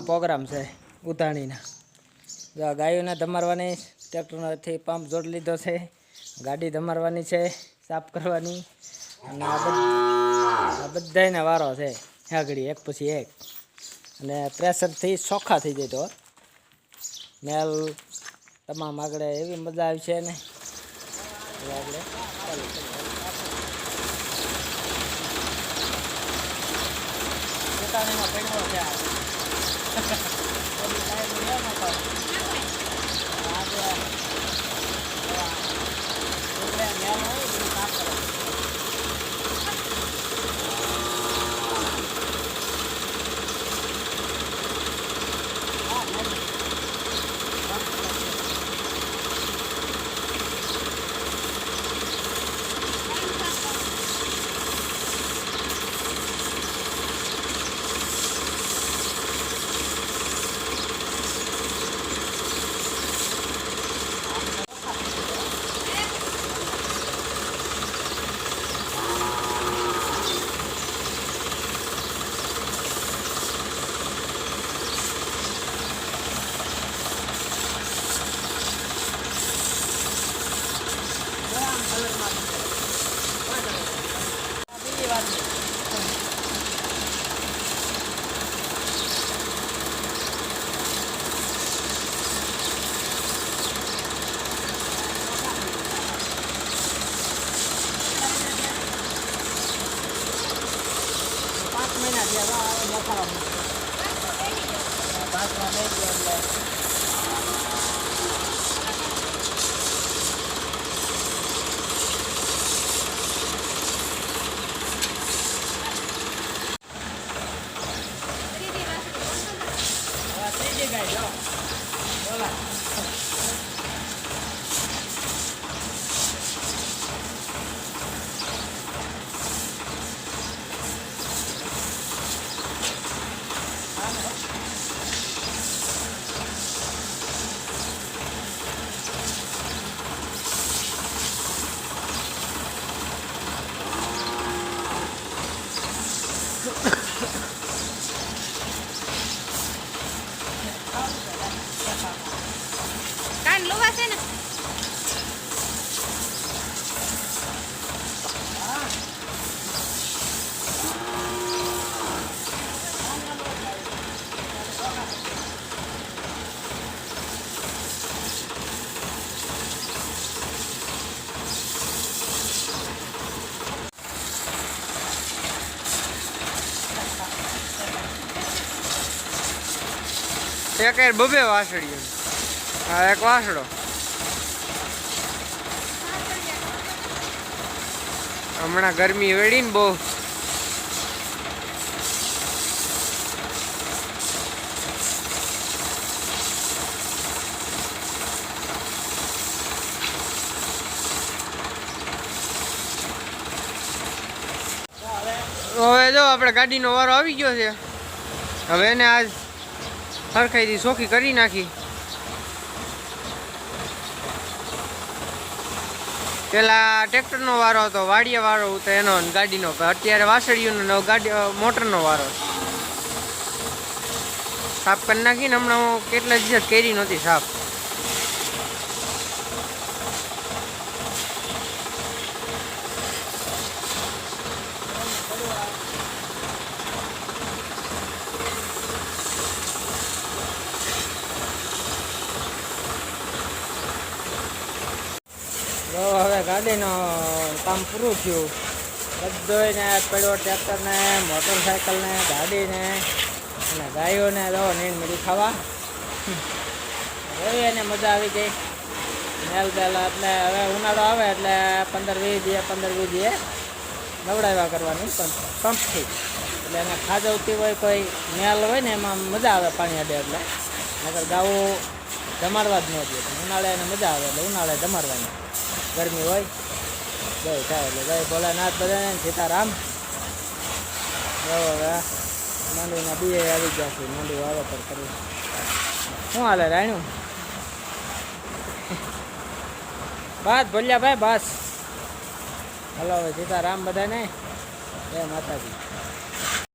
Programme છે ઉતાણીના જો ગાયોને ધમારવાની ટ્રેક્ટરથી પંપ જોડી લીધો છે ગાડી ધમારવાની છે સાફ કરવાની અને આ બધાને વારો છે આગળ એક પછી એક અને પ્રેશરથી ચોખ્ખા થઈ જાય તો મેલ તમામ આગળ એવી મજા આવી છે ને આપણે ચાલુ ઉતાણીમાં પડ્યો છે એક બબે વાસળીઓ હા એક વાસળો હમણાં ગરમી વેડી ને બહુ હવે જો આપણે ગાડીનો વારો આવી ગયો છે હવે એને આજ સરખાઈથી ચોખ્ખી કરી નાખી પેલા ટ્રેક્ટરનો વારો હતો વાડિયા વાળો હતો એનો ગાડીનો અત્યારે વાસળીઓનો ગાડી મોટરનો વારો સાફ કરી નાખીને હમણાં હું કેટલા દિવસ કરી નહોતી સાફ હવે ગાડીનું કામ પૂરું થયું બધોને પડ્યો ટ્રેક્ટરને મોટરસાઇકલને ગાડીને અને ગાયોને દો નીંદ મળી ખાવા એવી એને મજા આવી ગઈ મેલ બેલ એટલે હવે ઉનાળો આવે એટલે 15-20 દીએ નવડાવ્યા કરવાની પણ પંપથી. એટલે એને ખાજવતી હોય કોઈ મેલ હોય ને એમાં મજા આવે પાણી અડે એટલે. નકર ગાવો જમાડવા જ ન દે. ઉનાળે એને મજા આવે એટલે ઉનાળે જમાડવાની. ગરમી હોય ગઈ થાય એટલે જય ભોલાનાથ બધાને સીતારામ. હવે માંડવીના બીએ આવી ગયા છે. માંડવી વાવેતર કરવું. શું હાલે રાણ્યું? બસ ભોલિયા ભાઈ બસ. હલો હવે સીતારામ બધાને. જય માતાજી.